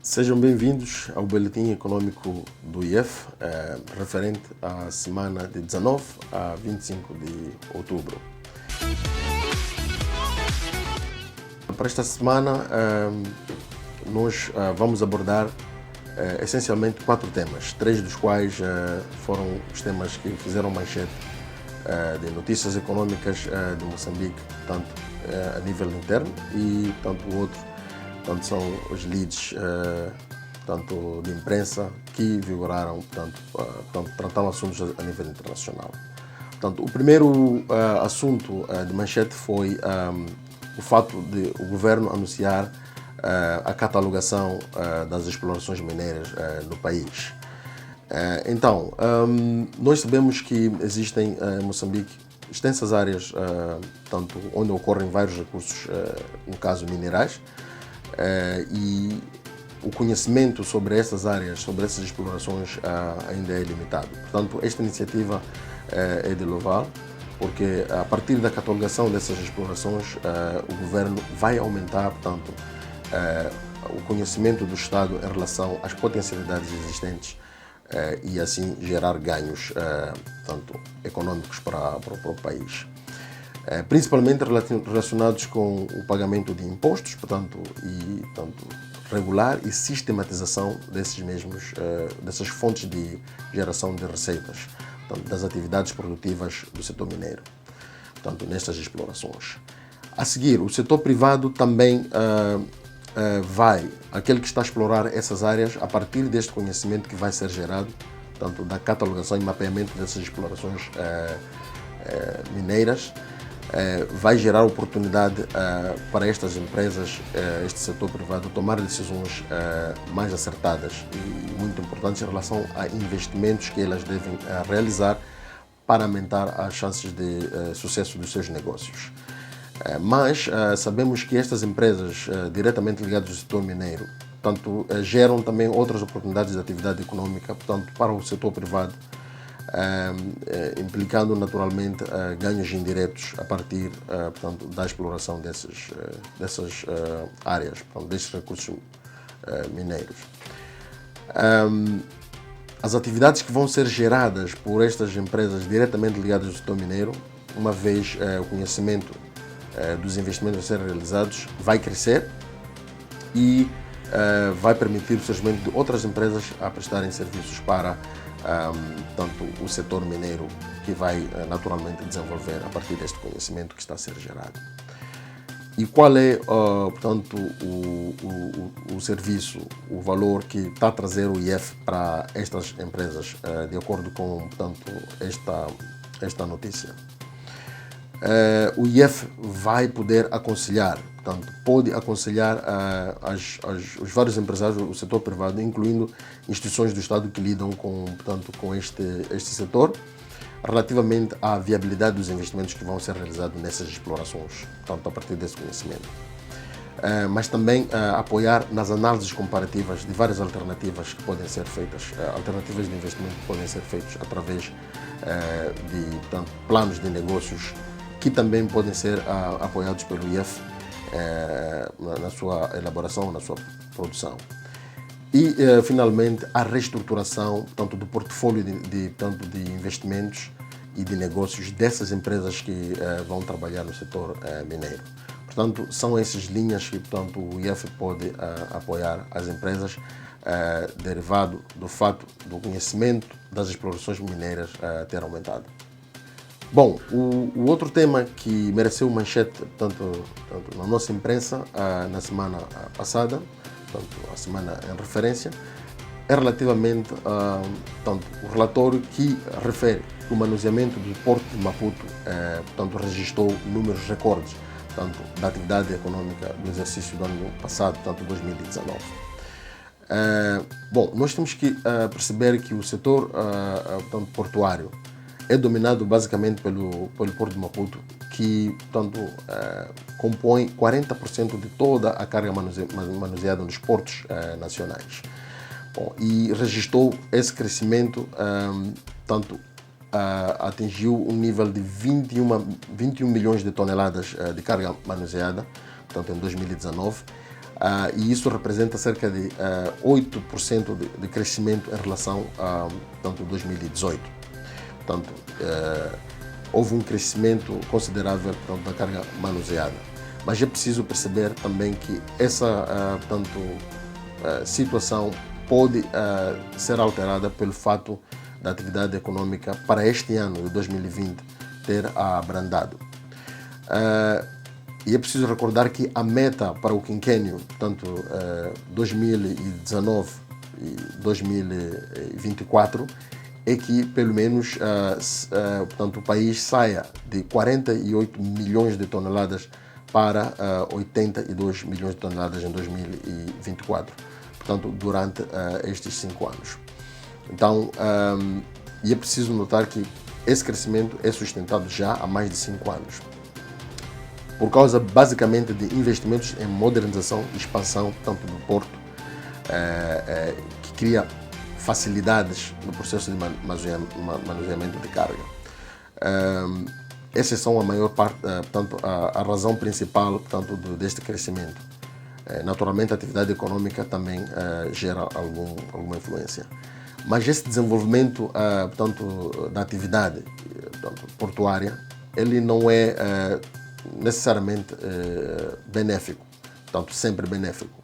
Sejam bem-vindos ao Boletim Econômico do IEF, referente à semana de 19 a 25 de outubro. Para esta semana, nós vamos abordar essencialmente 4 temas, 3 dos quais foram os temas que fizeram manchete de notícias econômicas de Moçambique, tanto a nível interno e tanto o outro, tanto são os leads tanto de imprensa que vigoraram, tratando assuntos a nível internacional. Portanto, o primeiro assunto de manchete foi o fato de o governo anunciar a catalogação das explorações mineiras no país. Então, nós sabemos que existem em Moçambique extensas áreas tanto onde ocorrem vários recursos, no caso minerais, e o conhecimento sobre essas áreas, sobre essas explorações ainda é limitado. Portanto, esta iniciativa é de louvar, porque a partir da catalogação dessas explorações, o governo vai aumentar, portanto, o conhecimento do Estado em relação às potencialidades existentes e assim gerar ganhos tanto econômicos para o país. Principalmente relacionados com o pagamento de impostos, portanto, regular e sistematização desses mesmos, dessas fontes de geração de receitas, portanto, das atividades produtivas do setor mineiro, portanto, nestas explorações. A seguir, o setor privado também aquele que está a explorar essas áreas, a partir deste conhecimento que vai ser gerado, portanto, da catalogação e mapeamento dessas explorações mineiras, vai gerar oportunidade para estas empresas, este setor privado, tomar decisões mais acertadas e muito importantes em relação a investimentos que elas devem realizar para aumentar as chances de sucesso dos seus negócios. Mas sabemos que estas empresas diretamente ligadas ao setor mineiro, portanto, geram também outras oportunidades de atividade econômica, portanto, para o setor privado, implicando naturalmente ganhos indiretos a partir portanto, da exploração dessas áreas, portanto, destes recursos mineiros. As atividades que vão ser geradas por estas empresas diretamente ligadas ao setor mineiro, uma vez o conhecimento dos investimentos a serem realizados, vai crescer e vai permitir o surgimento de outras empresas a prestarem serviços para tanto o setor mineiro, que vai naturalmente desenvolver a partir deste conhecimento que está a ser gerado. E qual é, portanto, o serviço, o valor que está a trazer o IEF para estas empresas, de acordo com, portanto, esta notícia? O IEF vai poder aconselhar, portanto, pode aconselhar os vários empresários do setor privado, incluindo instituições do Estado que lidam com este setor, relativamente à viabilidade dos investimentos que vão ser realizados nessas explorações, portanto, a partir desse conhecimento. Mas também apoiar nas análises comparativas de várias alternativas que podem ser feitas, alternativas de investimento que podem ser feitas através de portanto, planos de negócios que também podem ser apoiados pelo IEF na sua elaboração, na sua produção. E, finalmente, a reestruturação, portanto, do portfólio de investimentos e de negócios dessas empresas que vão trabalhar no setor mineiro. Portanto, são essas linhas que, portanto, o IEF pode apoiar as empresas, derivado do fato do conhecimento das explorações mineiras ter aumentado. Bom, o outro tema que mereceu manchete tanto na nossa imprensa na semana passada, portanto, a semana em referência, é relativamente o relatório que refere que o manuseamento do Porto de Maputo portanto, registrou números recordes tanto da atividade econômica do exercício do ano passado, portanto 2019. Bom, nós temos que perceber que o setor portanto, portuário é dominado basicamente pelo Porto de Maputo, que, portanto, compõe 40% de toda a carga manuseada nos portos nacionais. Bom, e registrou esse crescimento, tanto atingiu um nível de 21 milhões de toneladas de carga manuseada, portanto, em 2019, e isso representa cerca de 8% de crescimento em relação a 2018. Portanto, houve um crescimento considerável da carga manuseada. Mas é preciso perceber também que essa situação pode ser alterada pelo fato da atividade econômica para este ano de 2020 ter abrandado. E é preciso recordar que a meta para o quinquênio, portanto 2019 e 2024, é que pelo menos portanto, o país saia de 48 milhões de toneladas para 82 milhões de toneladas em 2024, portanto, durante estes 5 anos. Então, e é preciso notar que esse crescimento é sustentado já há mais de 5 anos, por causa basicamente de investimentos em modernização e expansão, tanto do porto, que cria facilidades no processo de manuseamento de carga. Essas são a maior parte, portanto, a razão principal, portanto, deste crescimento. Naturalmente, a atividade econômica também gera alguma influência. Mas esse desenvolvimento, portanto, da atividade, portanto, portuária, ele não é necessariamente benéfico, portanto, sempre benéfico.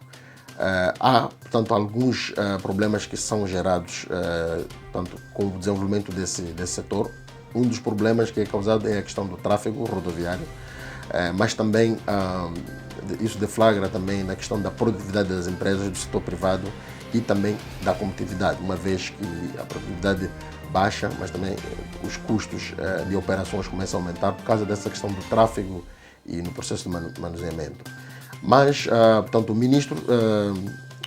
Há, portanto, alguns problemas que são gerados portanto, com o desenvolvimento desse setor. Um dos problemas que é causado é a questão do tráfego rodoviário, mas também isso deflagra também na questão da produtividade das empresas do setor privado e também da competitividade, uma vez que a produtividade baixa, mas também os custos de operações começam a aumentar por causa dessa questão do tráfego e no processo de manuseamento. Mas, portanto, o ministro,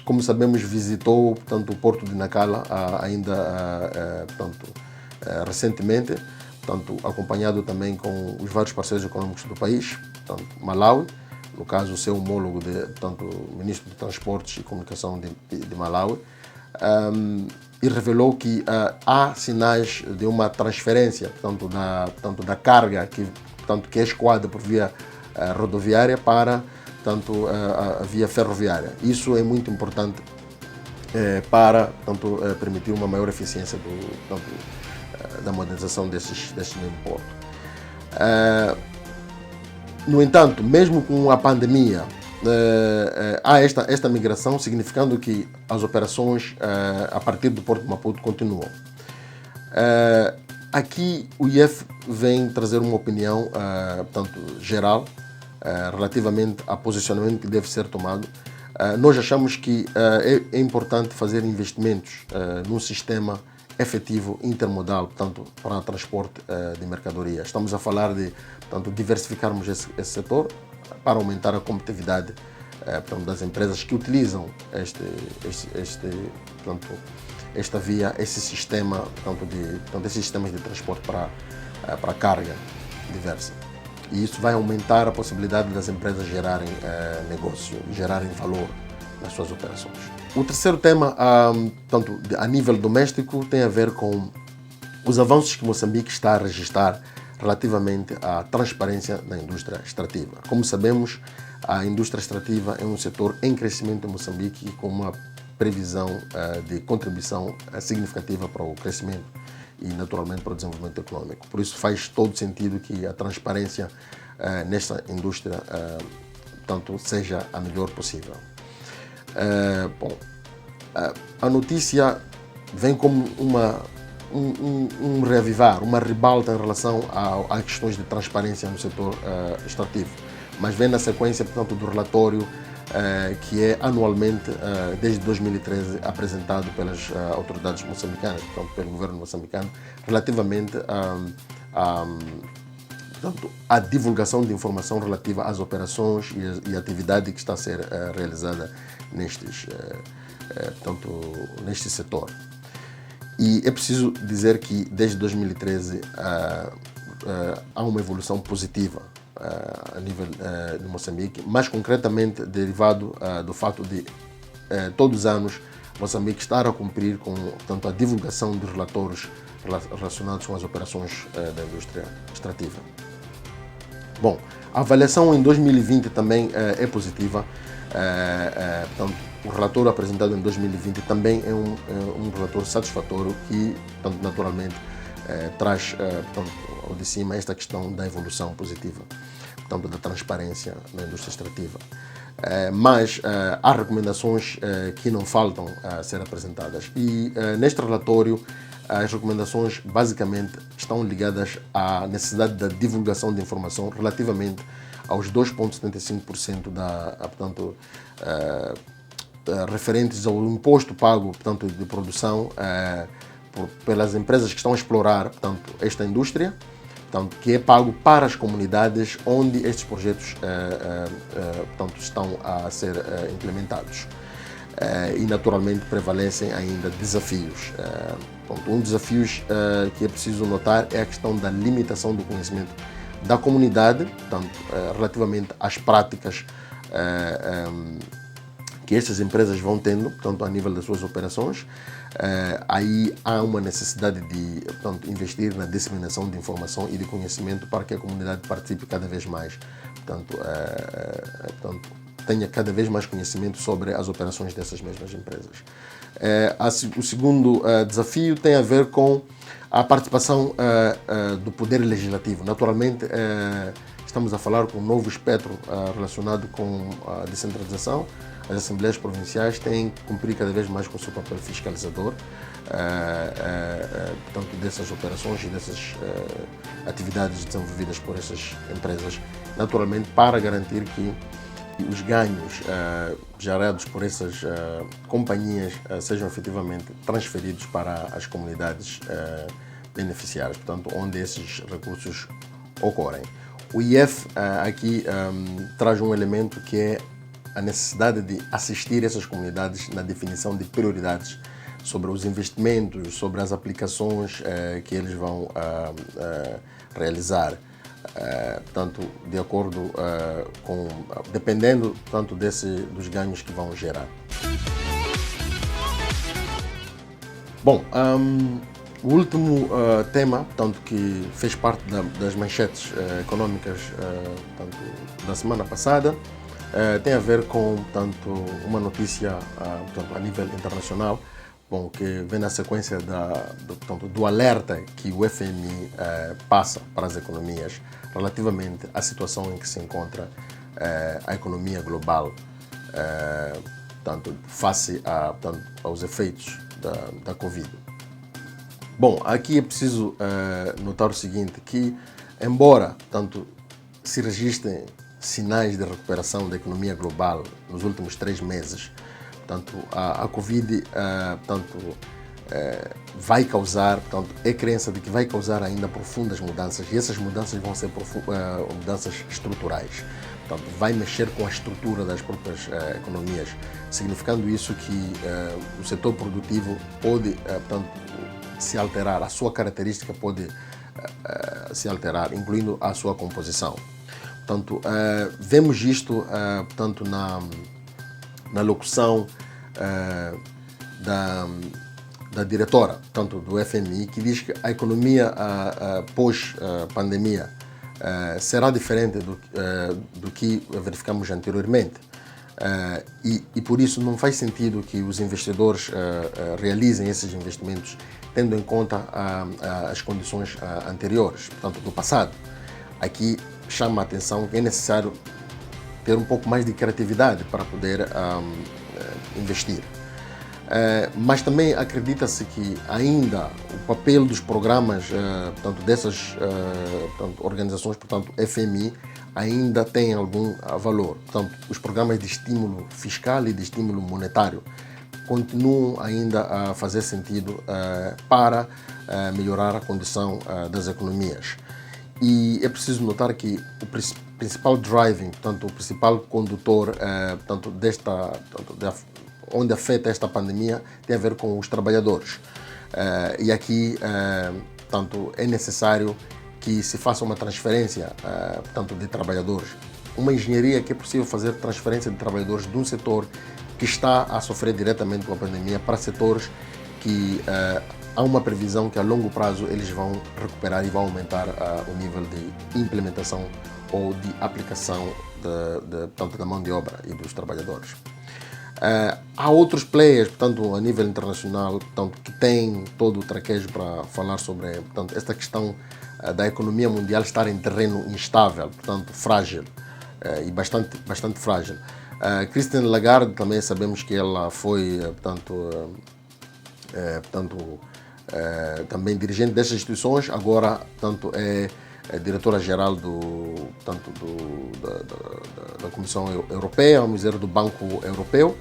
como sabemos, visitou, portanto, o porto de Nacala portanto, recentemente, portanto, acompanhado também com os vários parceiros econômicos do país, portanto, Malawi, no caso o seu homólogo, portanto, o ministro de Transportes e Comunicação de Malawi, e revelou que há sinais de uma transferência, portanto, da carga que é escoada por via rodoviária para, portanto, a via ferroviária. Isso é muito importante para, portanto, permitir uma maior eficiência da modernização deste mesmo porto. No entanto, mesmo com a pandemia, há esta migração, significando que as operações a partir do Porto de Maputo continuam. Aqui o IEF vem trazer uma opinião portanto, geral relativamente ao posicionamento que deve ser tomado. Nós achamos que é importante fazer investimentos num sistema efetivo intermodal, portanto, para o transporte de mercadoria. Estamos a falar de, portanto, diversificarmos esse setor para aumentar a competitividade portanto, das empresas que utilizam portanto, esta via, esse sistema, portanto, esses sistemas de transporte para carga diversa. E isso vai aumentar a possibilidade das empresas gerarem negócio, gerarem valor nas suas operações. O terceiro tema, portanto, a nível doméstico, tem a ver com os avanços que Moçambique está a registrar relativamente à transparência na indústria extrativa. Como sabemos, a indústria extrativa é um setor em crescimento em Moçambique com uma previsão de contribuição significativa para o crescimento e, naturalmente, para o desenvolvimento econômico. Por isso, faz todo sentido que a transparência nesta indústria portanto, seja a melhor possível. A notícia vem como um reavivar, uma ribalta em relação a questões de transparência no setor extrativo, mas vem na sequência, portanto, do relatório que é anualmente, desde 2013, apresentado pelas autoridades moçambicanas, portanto, pelo governo moçambicano, relativamente portanto, à divulgação de informação relativa às operações e à atividade que está a ser realizada neste setor. E é preciso dizer que desde 2013 há uma evolução positiva a nível de Moçambique, mais concretamente derivado do fato de todos os anos Moçambique estar a cumprir com, portanto, a divulgação de relatórios relacionados com as operações da indústria extrativa. Bom, a avaliação em 2020 também é positiva. Portanto, o relatório apresentado em 2020 também é um relatório satisfatório que, portanto, naturalmente, traz portanto, ao de cima esta questão da evolução positiva, portanto, da transparência na indústria extrativa. Mas há recomendações que não faltam a ser apresentadas. E neste relatório, as recomendações basicamente estão ligadas à necessidade da divulgação de informação relativamente aos 2,75% portanto, referentes ao imposto pago, portanto, de produção pelas empresas que estão a explorar, portanto, esta indústria, portanto, que é pago para as comunidades onde estes projetos portanto, estão a ser implementados. E naturalmente prevalecem ainda desafios. Um desafio que é preciso notar é a questão da limitação do conhecimento da comunidade, portanto, relativamente às práticas que estas empresas vão tendo, portanto, a nível das suas operações. Aí há uma necessidade de, portanto, investir na disseminação de informação e de conhecimento para que a comunidade participe cada vez mais, portanto, tenha cada vez mais conhecimento sobre as operações dessas mesmas empresas. O segundo desafio tem a ver com a participação do poder legislativo. Naturalmente, estamos a falar com um novo espectro relacionado com a descentralização. As assembleias provinciais têm que cumprir cada vez mais com o seu papel fiscalizador, portanto, dessas operações e dessas atividades desenvolvidas por essas empresas, naturalmente para garantir que os ganhos gerados por essas companhias sejam efetivamente transferidos para as comunidades beneficiárias, portanto, onde esses recursos ocorrem. O IEF aqui traz um elemento que é a necessidade de assistir essas comunidades na definição de prioridades sobre os investimentos, sobre as aplicações que eles vão realizar. Portanto, de acordo dependendo tanto dos ganhos que vão gerar. Bom, o último tema, portanto, que fez parte das manchetes econômicas portanto, da semana passada, tem a ver com, portanto, uma notícia portanto, a nível internacional, bom, que vem na sequência do alerta que o FMI passa para as economias relativamente à situação em que se encontra a economia global, portanto, face aos efeitos da Covid. Bom, aqui é preciso notar o seguinte, que embora, portanto, se registrem sinais de recuperação da economia global nos últimos 3 meses, portanto, a Covid portanto, vai causar, portanto, é crença de que vai causar ainda profundas mudanças, e essas mudanças vão ser mudanças estruturais. Portanto, vai mexer com a estrutura das próprias economias, significando isso que o setor produtivo pode, portanto, se alterar, a sua característica pode se alterar, incluindo a sua composição. Portanto, vemos isto, portanto, na locução da diretora, portanto, do FMI, que diz que a economia pós-pandemia será diferente do que verificamos anteriormente. E por isso não faz sentido que os investidores realizem esses investimentos tendo em conta as condições anteriores, portanto, do passado. Aqui chama a atenção que é necessário ter um pouco mais de criatividade para poder investir. Mas também acredita-se que ainda o papel dos programas, portanto, dessas portanto, organizações, portanto, FMI, ainda tem algum valor. Portanto, os programas de estímulo fiscal e de estímulo monetário continuam ainda a fazer sentido para melhorar a condição das economias. E é preciso notar que o principal driving, portanto, o principal condutor portanto, onde afeta esta pandemia tem a ver com os trabalhadores. E aqui, portanto, é necessário que se faça uma transferência portanto, de trabalhadores. Uma engenharia que é possível fazer transferência de trabalhadores de um setor que está a sofrer diretamente com a pandemia para setores que há uma previsão que a longo prazo eles vão recuperar e vão aumentar o nível de implementação ou de aplicação portanto, da mão de obra e dos trabalhadores. Há outros players, portanto, a nível internacional, portanto, que têm todo o traquejo para falar sobre, portanto, esta questão da economia mundial estar em terreno instável, portanto, frágil e bastante frágil. Christine Lagarde, também sabemos que ela foi, também dirigente destas instituições, agora, portanto, é diretora-geral da Comissão Europeia, vamos dizer, do Banco Europeu.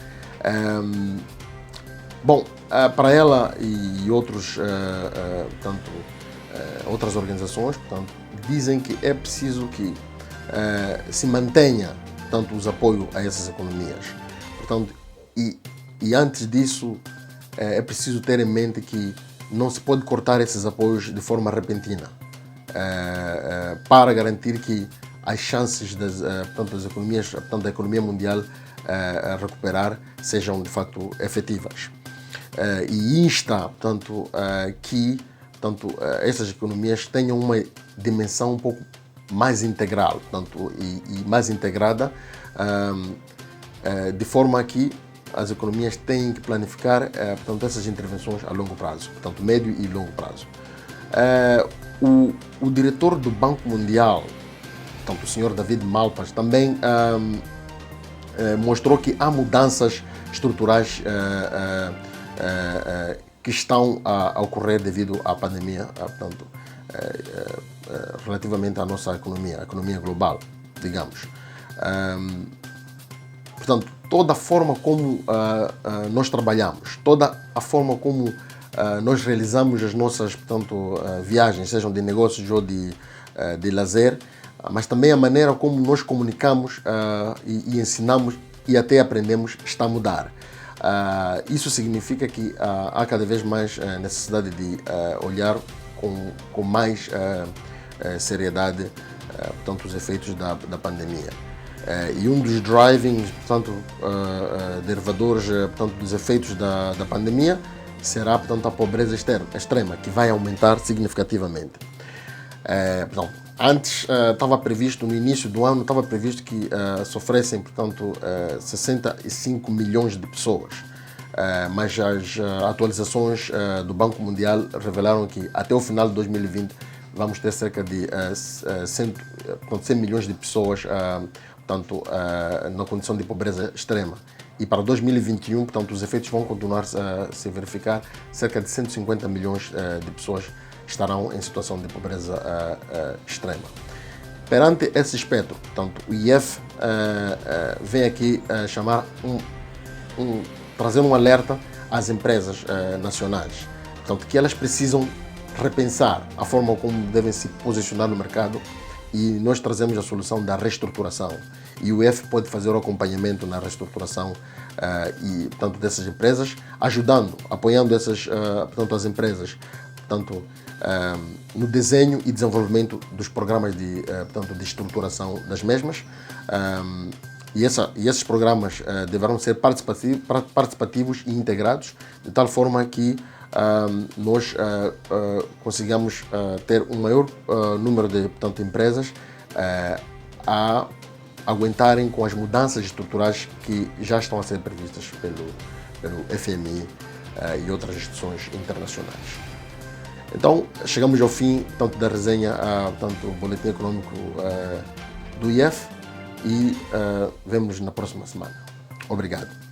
Para ela e outras organizações, portanto, dizem que é preciso que se mantenha, portanto, os apoios a essas economias. Portanto, e antes disso, é preciso ter em mente que não se pode cortar esses apoios de forma repentina, para garantir que as chances das economias, portanto, da economia mundial a recuperar sejam de facto efetivas. E insta, portanto, que essas economias tenham uma dimensão um pouco mais integral, portanto, e mais integrada, de forma que as economias têm que planificar, portanto, essas intervenções a longo prazo, portanto, médio e longo prazo. O diretor do Banco Mundial, portanto, o senhor David Malpass, também mostrou que há mudanças estruturais que estão a ocorrer devido à pandemia, portanto, relativamente à nossa economia, a economia global, digamos. Portanto, toda a forma como nós trabalhamos, toda a forma como nós realizamos as nossas, portanto, viagens, sejam de negócios ou de lazer, mas também a maneira como nós comunicamos e ensinamos e até aprendemos está a mudar. Isso significa que há cada vez mais necessidade de olhar com mais seriedade, portanto, os efeitos da pandemia. E um dos drivings, portanto, derivadores, portanto, dos efeitos da pandemia será, portanto, a pobreza extrema, que vai aumentar significativamente. Portanto, antes estava previsto, no início do ano, estava previsto que sofressem, portanto, 65 milhões de pessoas. Mas as atualizações do Banco Mundial revelaram que até o final de 2020 vamos ter cerca de 100 milhões de pessoas, portanto, na condição de pobreza extrema. E para 2021, portanto, os efeitos vão continuar a se verificar. Cerca de 150 milhões de pessoas estarão em situação de pobreza extrema. Perante esse espectro, portanto, o IEF vem aqui chamar trazer um alerta às empresas nacionais, portanto, que elas precisam repensar a forma como devem se posicionar no mercado, e nós trazemos a solução da reestruturação. E o IEF pode fazer o acompanhamento na reestruturação portanto, dessas empresas, apoiando portanto, as empresas, portanto, no desenho e desenvolvimento dos programas portanto, de estruturação das mesmas. E esses programas deverão ser participativos e integrados, de tal forma que nós consigamos ter um maior número de, portanto, empresas a aguentarem com as mudanças estruturais que já estão a ser previstas pelo FMI e outras instituições internacionais. Então, chegamos ao fim, tanto da resenha, tanto o boletim econômico do IEF, e vemos na próxima semana. Obrigado.